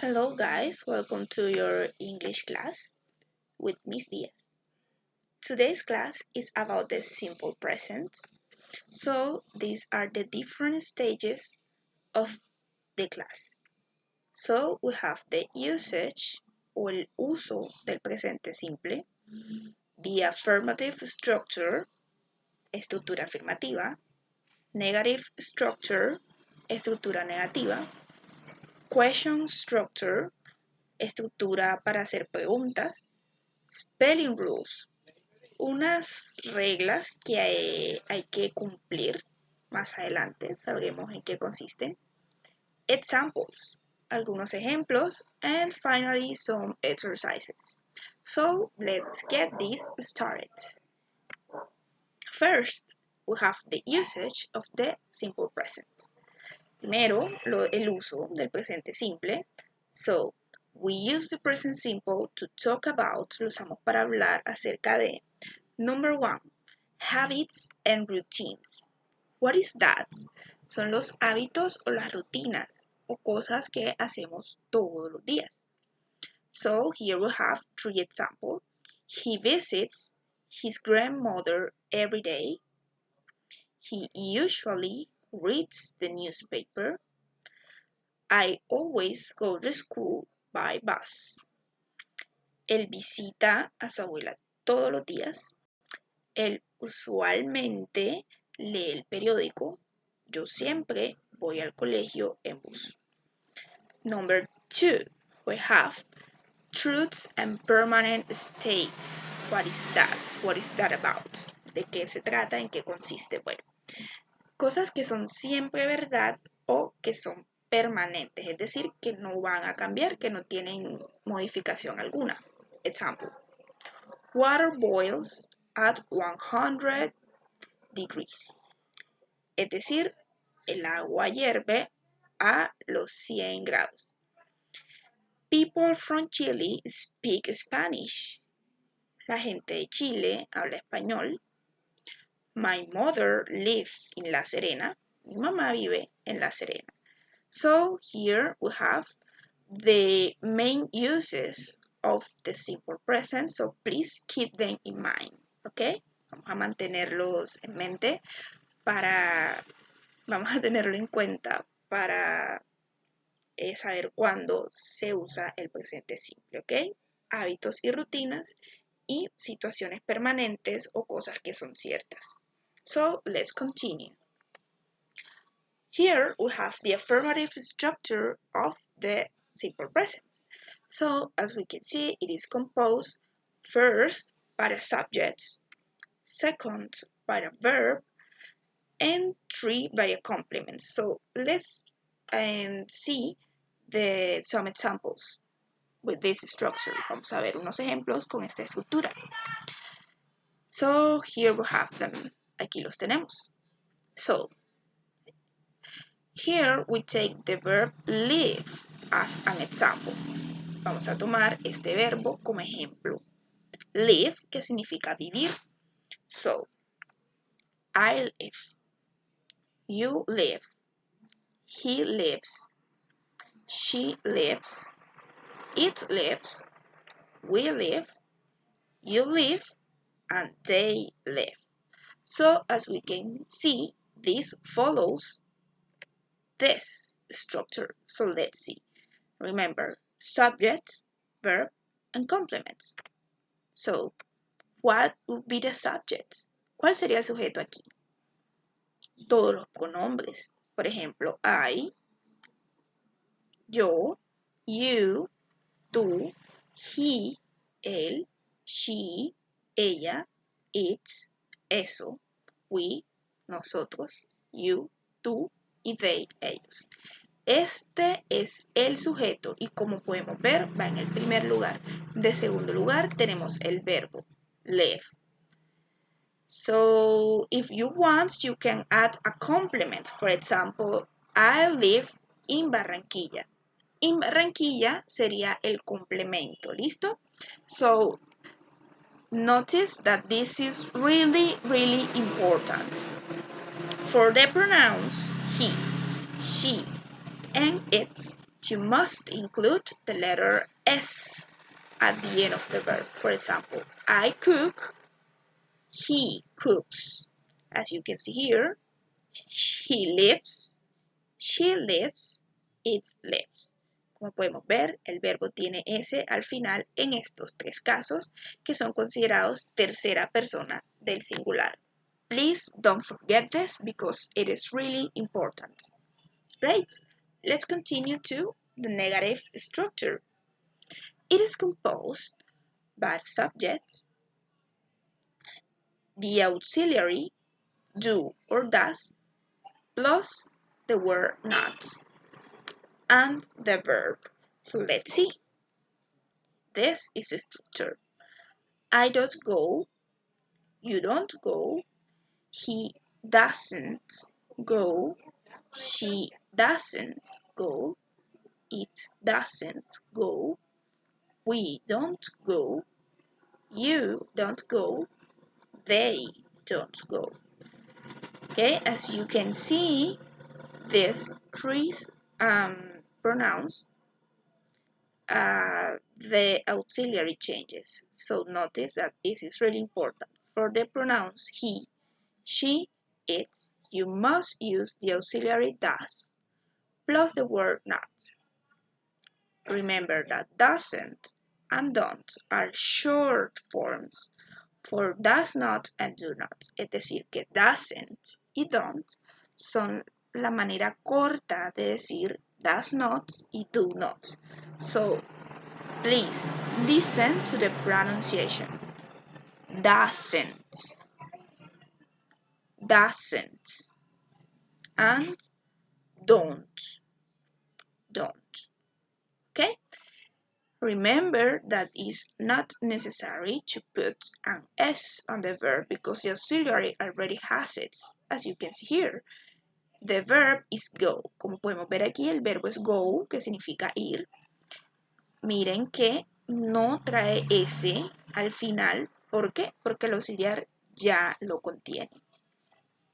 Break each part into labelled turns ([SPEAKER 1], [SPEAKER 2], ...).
[SPEAKER 1] Hello guys, welcome to your English class with Miss Diaz. Today's class is about the simple present. So these are the different stages of the class. So we have the usage o el uso del presente simple, the affirmative structure, estructura afirmativa, negative structure, estructura negativa, question structure, estructura para hacer preguntas, spelling rules, unas reglas que hay que cumplir. Más adelante sabremos en qué consisten. Examples, algunos ejemplos, and finally some exercises. So let's get this started. First, we have the usage of the simple present. Primero, el uso del presente simple. So, we use the present simple to talk about, lo usamos para hablar acerca de. Number 1, habits and routines. What is that? Son los hábitos o las rutinas o cosas que hacemos todos los días. So here we have 3 examples. He visits his grandmother every day. He usually reads the newspaper. I always go to school by bus. Él visita a su abuela todos los días. Él usualmente lee el periódico. Yo siempre voy al colegio en bus. Number 2, we have truths and permanent states. What is that? What is that about? ¿De qué se trata? ¿En qué consiste? Bueno, cosas que son siempre verdad o que son permanentes, es decir, que no van a cambiar, que no tienen modificación alguna. Example, water boils at 100 degrees. Es decir, el agua hierve a los 100 grados. People from Chile speak Spanish. La gente de Chile habla español. My mother lives in La Serena. Mi mamá vive en La Serena. So here we have the main uses of the simple present. So please keep them in mind. ¿Ok? Vamos a mantenerlos en mente vamos a tenerlo en cuenta para saber cuándo se usa el presente simple, ¿ok? Hábitos y rutinas y situaciones permanentes o cosas que son ciertas. So, let's continue. Here we have the affirmative structure of the simple present. So, as we can see, it is composed first by the subjects, second by the verb, and 3 by a complement. So let's see some examples with this structure. Vamos a ver unos ejemplos con esta estructura. So here we have them. Aquí los tenemos. So here we take the verb live as an example. Vamos a tomar este verbo como ejemplo. Live, que significa vivir. So, I live. You live. He lives. She lives. It lives. We live. You live. And they live. So as we can see, this follows this structure. So let's see. Remember, subjects, verb, and complements. So, what would be the subjects? ¿Cuál sería el sujeto aquí? Todos los pronombres. Por ejemplo, I, yo, you, tú, he, él, she, ella, it, eso, we, nosotros, you, tú y they, ellos. Este es el sujeto y como podemos ver va en el primer lugar. De segundo lugar tenemos el verbo live. So if you want, you can add a complement. For example, I live in Barranquilla. In Barranquilla sería el complemento, ¿listo? So, notice that this is really, really important. For the pronouns he, she, and it, you must include the letter S at the end of the verb. For example, I cook, he cooks. As you can see here, he lives, she lives, it lives. Como podemos ver, el verbo tiene S al final en estos tres casos que son considerados tercera persona del singular. Please don't forget this because it is really important. Great. Let's continue to the negative structure. It is composed by subjects, the auxiliary do or does, plus the word not, and the verb. So let's see. This is the structure. I don't go, you don't go, he doesn't go, she doesn't go, it doesn't go, we don't go, you don't go, they don't go. Okay, as you can see, these three pronouns, the auxiliary changes. So notice that this is really important. For the pronouns he, she, it, you must use the auxiliary does plus the word not. Remember that doesn't and don't are short forms for does not and do not. Es decir, que doesn't y don't son la manera corta de decir does not y do not. So, please listen to the pronunciation. Doesn't, doesn't, and don't. Okay? Remember that it's not necessary to put an S on the verb because the auxiliary already has it, as you can see here. The verb is go. Como podemos ver aquí, el verbo es go, que significa ir. Miren que no trae S al final. ¿Por qué? Porque el auxiliar ya lo contiene.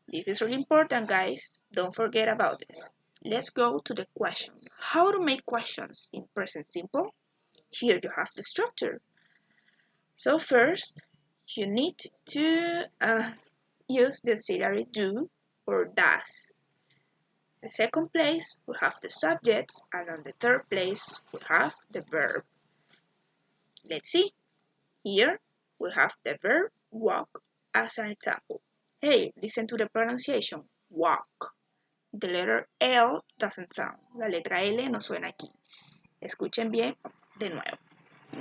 [SPEAKER 1] This is really important, guys. Don't forget about this. Let's go to the question. How to make questions in present simple? Here you have the structure. So first, you need to use the auxiliary do or does. The second place, we have the subjects, and on the third place, we have the verb. Let's see. Here, we have the verb walk as an example. Hey, listen to the pronunciation. Walk. The letter L doesn't sound. La letra L no suena aquí. Escuchen bien de nuevo.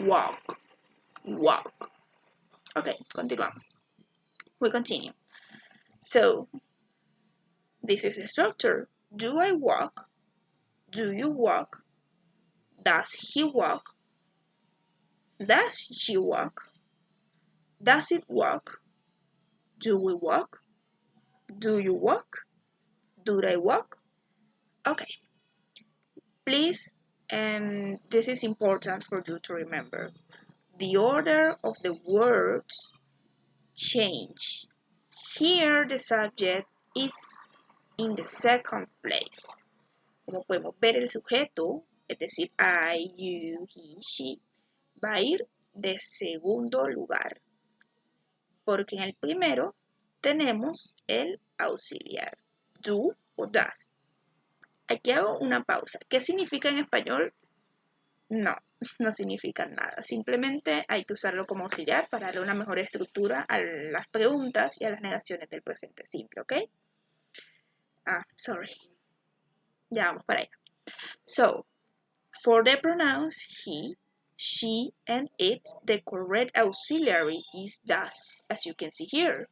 [SPEAKER 1] Walk. Walk. Okay, continuamos. We continue. So, this is the structure. Do I walk? Do you walk? Does he walk? Does she walk? Does it walk? Do we walk? Do you walk? Do they walk? Okay. Please, and this is important for you to remember. The order of the words change. Here the subject is in the second place. Como podemos ver, el sujeto, es decir, I, you, he, she, va a ir de segundo lugar. Porque en el primero tenemos el auxiliar, do o does. Aquí hago una pausa. ¿Qué significa en español? No, no significa nada. Simplemente hay que usarlo como auxiliar para darle una mejor estructura a las preguntas y a las negaciones del presente simple, ¿ok? Sorry. Ya vamos para allá. So, for the pronouns he, she, and it, the correct auxiliary is does, as you can see here.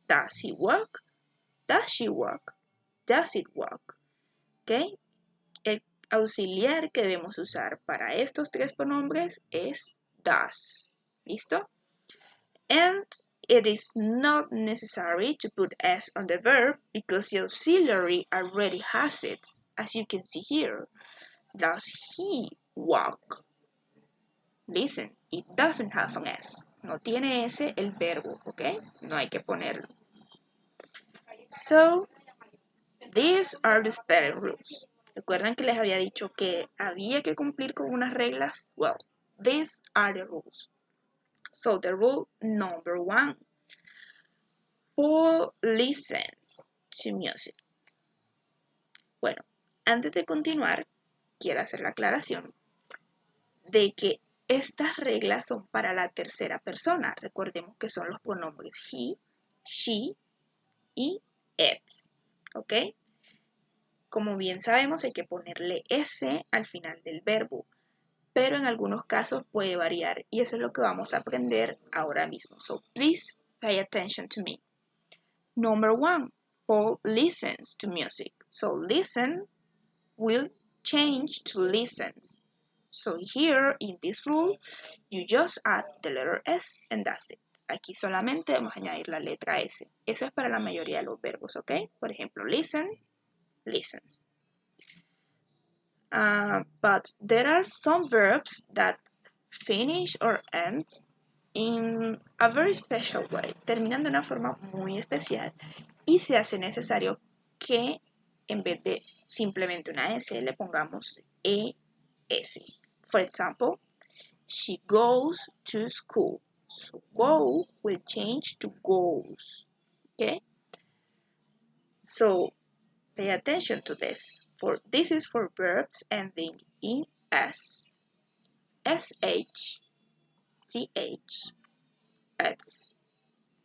[SPEAKER 1] Does he walk? Does she walk? Does it walk? ¿Ok? El auxiliar que debemos usar para estos tres pronombres es does. ¿Listo? And it is not necessary to put S on the verb because the auxiliary already has it, as you can see here. Does he walk? Listen, it doesn't have an S. No tiene S el verbo, ¿ok? No hay que ponerlo. So, these are the spelling rules. ¿Recuerdan que les había dicho que había que cumplir con unas reglas? Well, these are the rules. So the rule number 1, Paul listens to music. Bueno, antes de continuar, quiero hacer la aclaración de que estas reglas son para la tercera persona. Recordemos que son los pronombres he, she y it. ¿Ok? Como bien sabemos, hay que ponerle S al final del verbo, pero en algunos casos puede variar y eso es lo que vamos a aprender ahora mismo. So please pay attention to me. Number 1, Paul listens to music. So listen will change to listens. So here in this rule, you just add the letter S and that's it. Aquí solamente vamos a añadir la letra S. Eso es para la mayoría de los verbos, ¿ok? Por ejemplo, listen, listens. But there are some verbs that finish or end in a very special way, terminan de una forma muy especial y se hace necesario que en vez de simplemente una S le pongamos ES. For example, she goes to school. So go will change to goes. Okay? So pay attention to this. This is for verbs ending in S, SH, CH, S,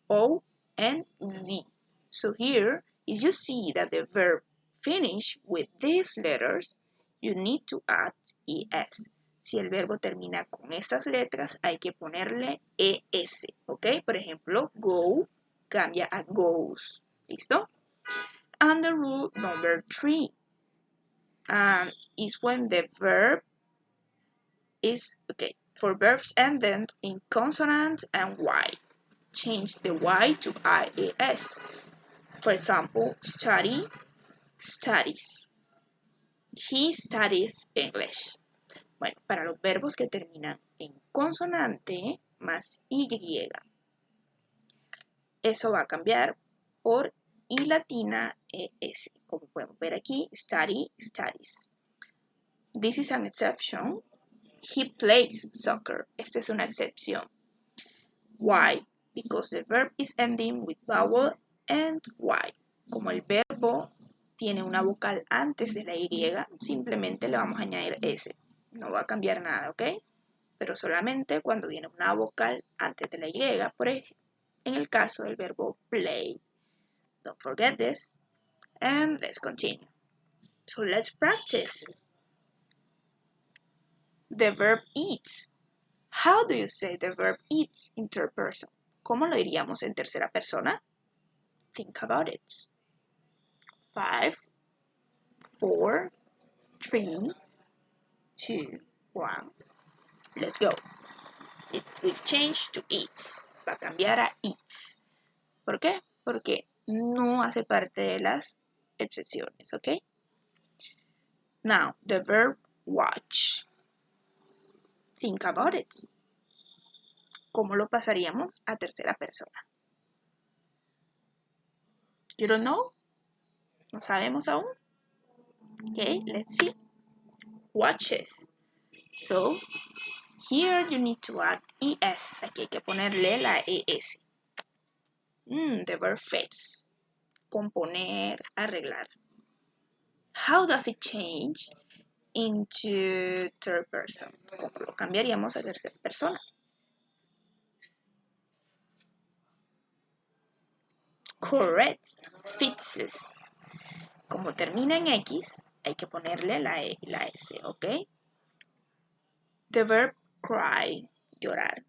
[SPEAKER 1] O, and Z. So here, if you see that the verb finish with these letters, you need to add ES. Si el verbo termina con estas letras, hay que ponerle ES, ¿ok? Por ejemplo, go cambia a goes, ¿listo? And the rule number 3 is when the verb is, okay, for verbs ended in consonant and Y. Change the Y to IAS. For example, study, studies. He studies English. Bueno, para los verbos que terminan en consonante más Y, eso va a cambiar por I latina ES. Como podemos ver aquí, study, studies. This is an exception. He plays soccer. Esta es una excepción. Why? Because the verb is ending with vowel and Y. Como el verbo tiene una vocal antes de la Y, simplemente le vamos a añadir S. No va a cambiar nada, ¿ok? Pero solamente cuando viene una vocal antes de la Y, en el caso del verbo play. Don't forget this. And let's continue. So let's practice. The verb eats. How do you say the verb eats in third person? ¿Cómo lo diríamos en tercera persona? Think about it. 5, 4, 3, 2, 1. Let's go. It will change to eats. Va a cambiar a eats. ¿Por qué? Porque no hace parte de las excepciones, ¿ok? Now, the verb watch. Think about it. ¿Cómo lo pasaríamos a tercera persona? You don't know? ¿No sabemos aún? Okay, let's see. Watches. So, here you need to add ES. Aquí hay que ponerle la ES. The verb fix. Componer, arreglar. How does it change into third person? ¿Cómo lo cambiaríamos a tercera persona? Correct. Fixes. Como termina en X, hay que ponerle la E y la S, ¿ok? The verb cry, llorar.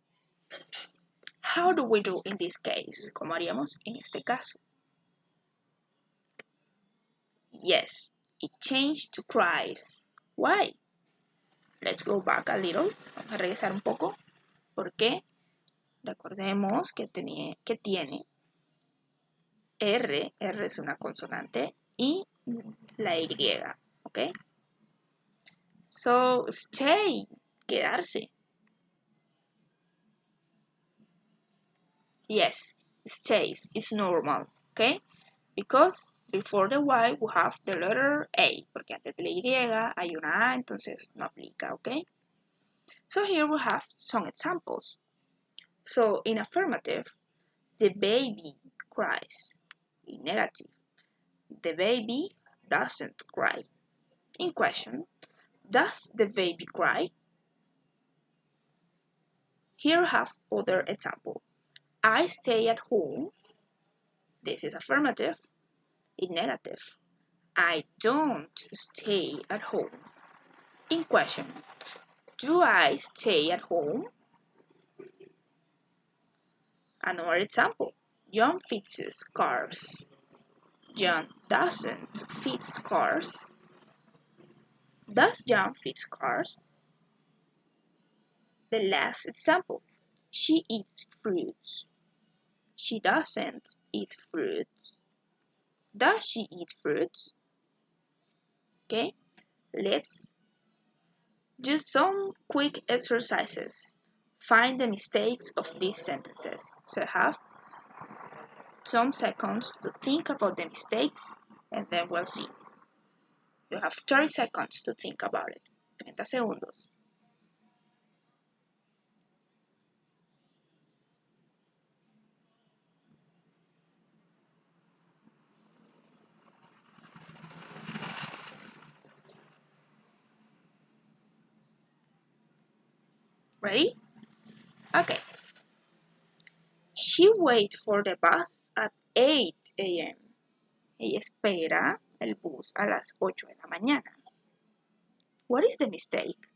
[SPEAKER 1] How do we do in this case? ¿Cómo haríamos en este caso? Yes, it changed to cries. Why? Let's go back a little. Vamos a regresar un poco. ¿Por qué? Recordemos que tiene R es una consonante, y la Y, ¿ok? So, stay, quedarse. Yes, stays is normal, ¿ok? Because before the Y we have the letter A, porque antes de la Y hay una A, entonces no aplica, okay? So here we have some examples. So in affirmative, the baby cries. In negative, the baby doesn't cry. In question, does the baby cry? Here we have other example. I stay at home. This is affirmative. In negative, I don't stay at home. In question, do I stay at home? Another example. John fixes cars. John doesn't fix cars. Does John fix cars? The last example. She eats fruits. She doesn't eat fruits. Does she eat fruits? Okay, let's do some quick exercises. Find the mistakes of these sentences. So have some seconds to think about the mistakes and then we'll see. You have 30 seconds to think about it. 30 segundos. Ready? Okay. She waits for the bus at 8 a.m. Ella espera el bus a las 8 de la mañana. What is the mistake?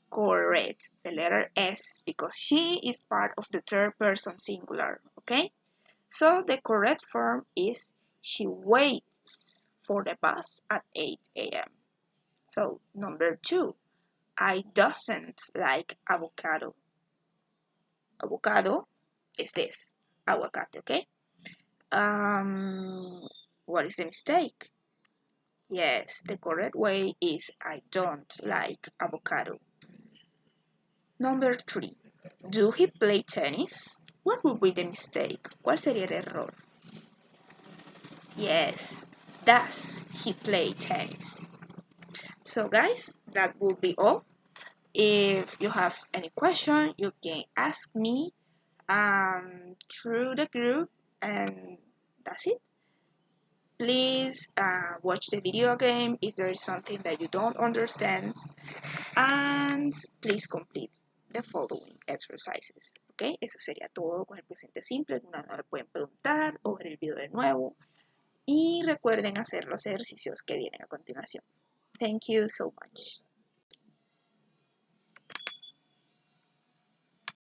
[SPEAKER 1] Correct, the letter S, because she is part of the third person singular, okay? So the correct form is she waits for the bus at 8 a.m. So number 2, I doesn't like avocado. Avocado is this, aguacate, okay? What is the mistake? Yes, the correct way is I don't like avocado. Number 3. Do he play tennis? What would be the mistake? ¿Cuál sería el error? Yes, does he play tennis? So guys, that will be all. If you have any question, you can ask me through the group, and that's it. Please watch the video again if there is something that you don't understand, and please complete the following exercises. ¿Ok? Eso sería todo con el presente simple. Alguna duda me pueden preguntar o ver el video de nuevo. Y recuerden hacer los ejercicios que vienen a continuación. Thank you so much.